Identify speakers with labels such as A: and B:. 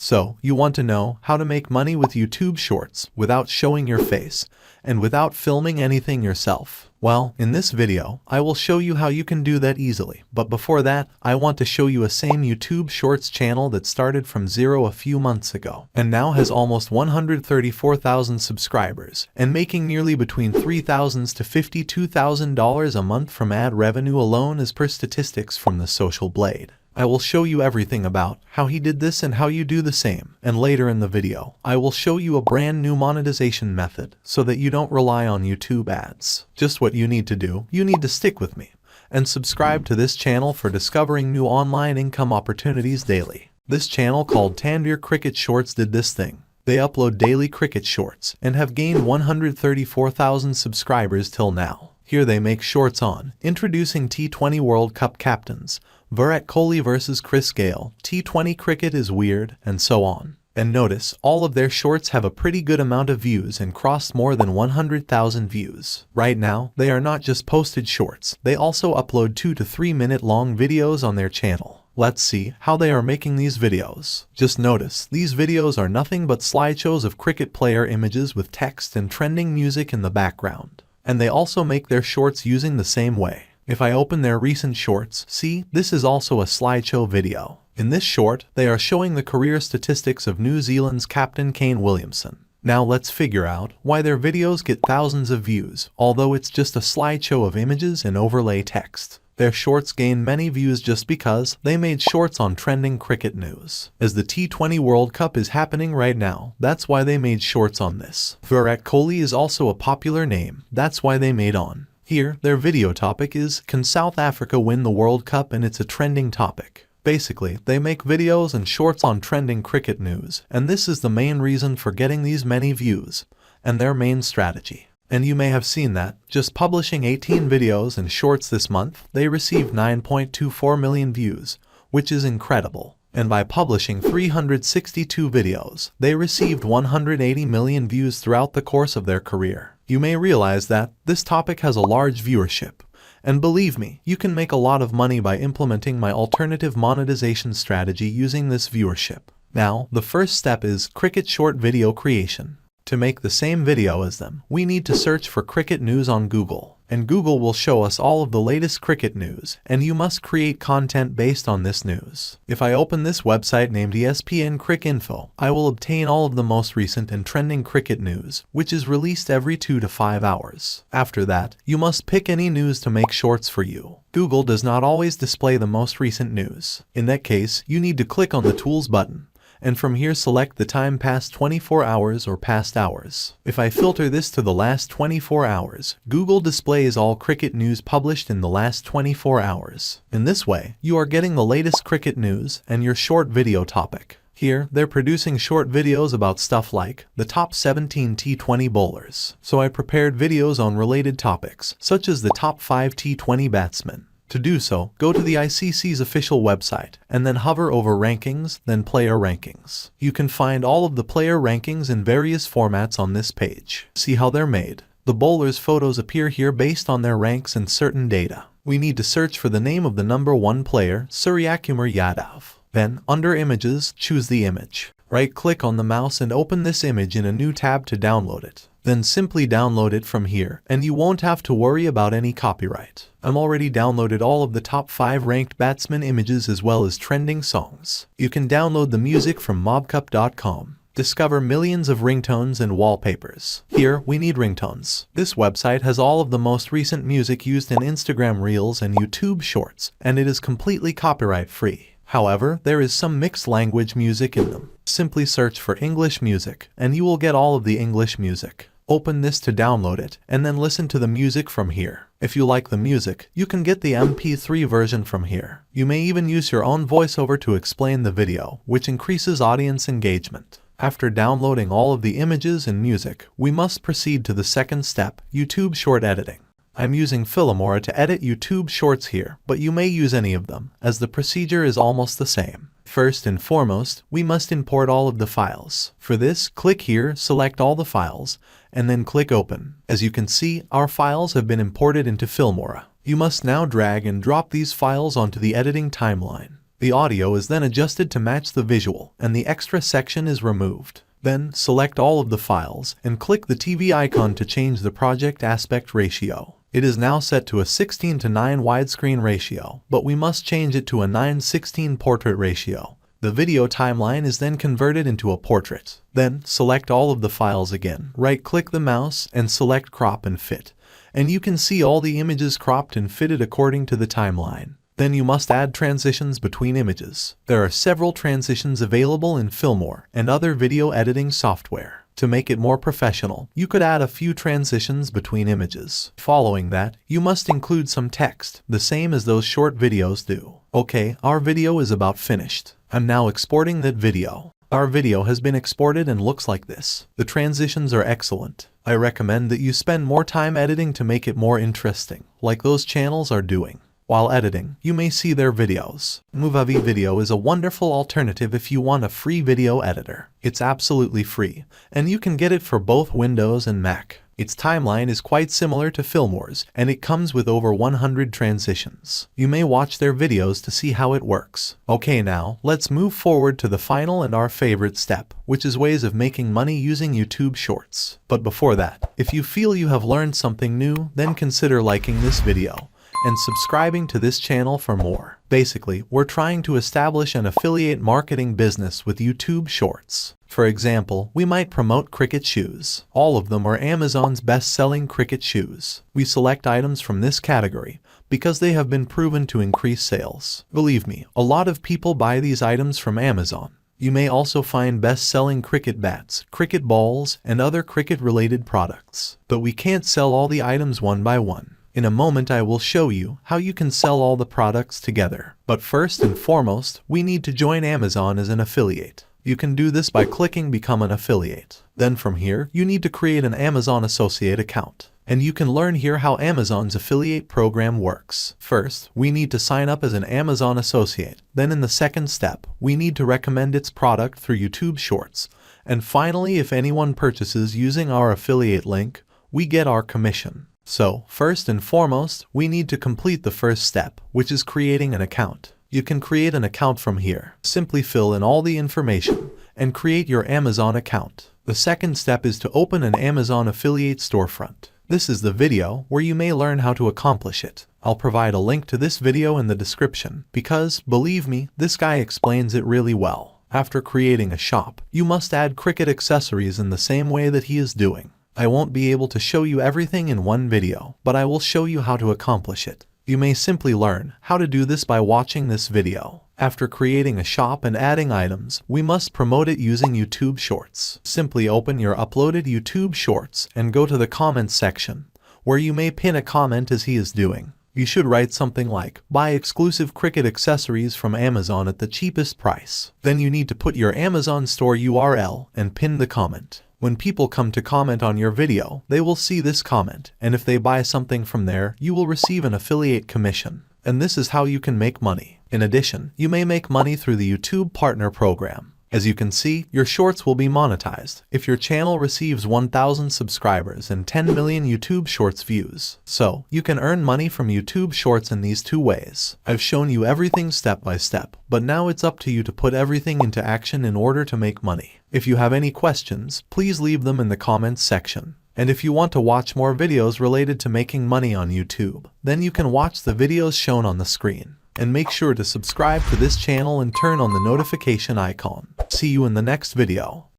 A: So, you want to know how to make money with YouTube Shorts without showing your face and without filming anything yourself. Well, in this video, I will show you how you can do that easily. But before that, I want to show you a same YouTube Shorts channel that started from zero a few months ago and now has almost 134,000 subscribers and making nearly between $3,000 to $52,000 a month from ad revenue alone as per statistics from the Social Blade. I will show you everything about how he did this and how you do the same. And later in the video, I will show you a brand new monetization method so that you don't rely on YouTube ads. Just what you need to do, you need to stick with me and subscribe to this channel for discovering new online income opportunities daily. This channel called Tanveer Cricket Shorts did this thing. They upload daily cricket shorts and have gained 134,000 subscribers till now. Here they make shorts on introducing T20 World Cup captains, Virat Kohli versus Chris Gayle, T20 cricket is weird, and so on. And notice, all of their shorts have a pretty good amount of views and crossed more than 100,000 views. Right now, they are not just posted shorts, they also upload 2 to 3 minute long videos on their channel. Let's see how they are making these videos. Just notice, these videos are nothing but slideshows of cricket player images with text and trending music in the background. And they also make their shorts using the same way. If I open their recent shorts, see, this is also a slideshow video. In this short, they are showing the career statistics of New Zealand's captain Kane Williamson. Now let's figure out why their videos get thousands of views, although it's just a slideshow of images and overlay text. Their shorts gain many views just because they made shorts on trending cricket news. As the T20 World Cup is happening right now, that's why they made shorts on this. Virat Kohli is also a popular name, that's why they made on. Here, their video topic is, can South Africa win the World Cup? And it's a trending topic. Basically, they make videos and shorts on trending cricket news, and this is the main reason for getting these many views, and their main strategy. And you may have seen that, just publishing 18 videos and shorts this month, they received 9.24 million views, which is incredible. And by publishing 362 videos, they received 180 million views throughout the course of their career. You may realize that this topic has a large viewership. And believe me, you can make a lot of money by implementing my alternative monetization strategy using this viewership. Now, the first step is cricket short video creation. To make the same video as them, we need to search for cricket news on Google. And Google will show us all of the latest cricket news, and you must create content based on this news. If I open this website named ESPN Cricinfo, I will obtain all of the most recent and trending cricket news, which is released every 2 to 5 hours. After that, you must pick any news to make shorts for you. Google does not always display the most recent news. In that case, you need to click on the Tools button. And from here select the time past 24 hours or past hours. If I filter this to the last 24 hours, Google displays all cricket news published in the last 24 hours. In this way, you are getting the latest cricket news and your short video topic. Here, they're producing short videos about stuff like the top 17 T20 bowlers. So I prepared videos on related topics, such as the top 5 T20 batsmen. To do so, go to the ICC's official website, and then hover over Rankings, then Player Rankings. You can find all of the player rankings in various formats on this page. See how they're made. The bowlers' photos appear here based on their ranks and certain data. We need to search for the name of the number 1 player, Suryakumar Yadav. Then, under Images, choose the image. Right-click on the mouse and open this image in a new tab to download it. Then simply download it from here, and you won't have to worry about any copyright. I'm already downloaded all of the top 5 ranked batsman images as well as trending songs. You can download the music from mobcup.com. Discover millions of ringtones and wallpapers. Here, we need ringtones. This website has all of the most recent music used in Instagram Reels and YouTube Shorts, and it is completely copyright-free. However, there is some mixed language music in them. Simply search for English music, and you will get all of the English music. Open this to download it, and then listen to the music from here. If you like the music, you can get the MP3 version from here. You may even use your own voiceover to explain the video, which increases audience engagement. After downloading all of the images and music, we must proceed to the second step, YouTube Short Editing. I'm using Filmora to edit YouTube Shorts here, but you may use any of them, as the procedure is almost the same. First and foremost, we must import all of the files. For this, click here, select all the files, and then click Open. As you can see, our files have been imported into Filmora. You must now drag and drop these files onto the editing timeline. The audio is then adjusted to match the visual, and the extra section is removed. Then, select all of the files, and click the TV icon to change the project aspect ratio. It is now set to a 16:9 widescreen ratio, but we must change it to a 9:16 portrait ratio. The video timeline is then converted into a portrait. Then, select all of the files again, right-click the mouse, and select Crop and Fit. And you can see all the images cropped and fitted according to the timeline. Then you must add transitions between images. There are several transitions available in Filmora and other video editing software. To make it more professional, you could add a few transitions between images. Following that, you must include some text, the same as those short videos do. Okay, our video is about finished. I'm now exporting that video. Our video has been exported and looks like this. The transitions are excellent. I recommend that you spend more time editing to make it more interesting, like those channels are doing. While editing, you may see their videos. Movavi Video is a wonderful alternative if you want a free video editor. It's absolutely free, and you can get it for both Windows and Mac. Its timeline is quite similar to Filmora's, and it comes with over 100 transitions. You may watch their videos to see how it works. Okay, now, let's move forward to the final and our favorite step, which is ways of making money using YouTube Shorts. But before that, if you feel you have learned something new, then consider liking this video and subscribing to this channel for more. Basically, we're trying to establish an affiliate marketing business with YouTube Shorts. For example, we might promote cricket shoes. All of them are Amazon's best-selling cricket shoes. We select items from this category because they have been proven to increase sales. Believe me, a lot of people buy these items from Amazon. You may also find best-selling cricket bats, cricket balls, and other cricket-related products. But we can't sell all the items one by one. In a moment I will show you how you can sell all the products together. But first and foremost, we need to join Amazon as an affiliate. You can do this by clicking Become an Affiliate. Then from here, you need to create an Amazon Associate account. And you can learn here how Amazon's affiliate program works. First, we need to sign up as an Amazon Associate. Then in the second step, we need to recommend its product through YouTube Shorts. And finally, if anyone purchases using our affiliate link, we get our commission. So, first and foremost, we need to complete the first step, which is creating an account. You can create an account from here. Simply fill in all the information and create your Amazon account. The second step is to open an Amazon affiliate storefront. This is the video where you may learn how to accomplish it. I'll provide a link to this video in the description because, believe me, this guy explains it really well. After creating a shop, you must add cricket accessories in the same way that he is doing. I won't be able to show you everything in one video, but I will show you how to accomplish it. You may simply learn how to do this by watching this video. After creating a shop and adding items, we must promote it using YouTube Shorts. Simply open your uploaded YouTube Shorts and go to the comments section, where you may pin a comment as he is doing. You should write something like, "Buy exclusive cricket accessories from Amazon at the cheapest price." Then you need to put your Amazon store URL and pin the comment. When people come to comment on your video, they will see this comment, and if they buy something from there, you will receive an affiliate commission. And this is how you can make money. In addition, you may make money through the YouTube Partner Program. As you can see, your shorts will be monetized if your channel receives 1,000 subscribers and 10 million YouTube Shorts views. So, you can earn money from YouTube Shorts in these two ways. I've shown you everything step by step, but now it's up to you to put everything into action in order to make money. If you have any questions, please leave them in the comments section. And if you want to watch more videos related to making money on YouTube, then you can watch the videos shown on the screen. And make sure to subscribe to this channel and turn on the notification icon. See you in the next video.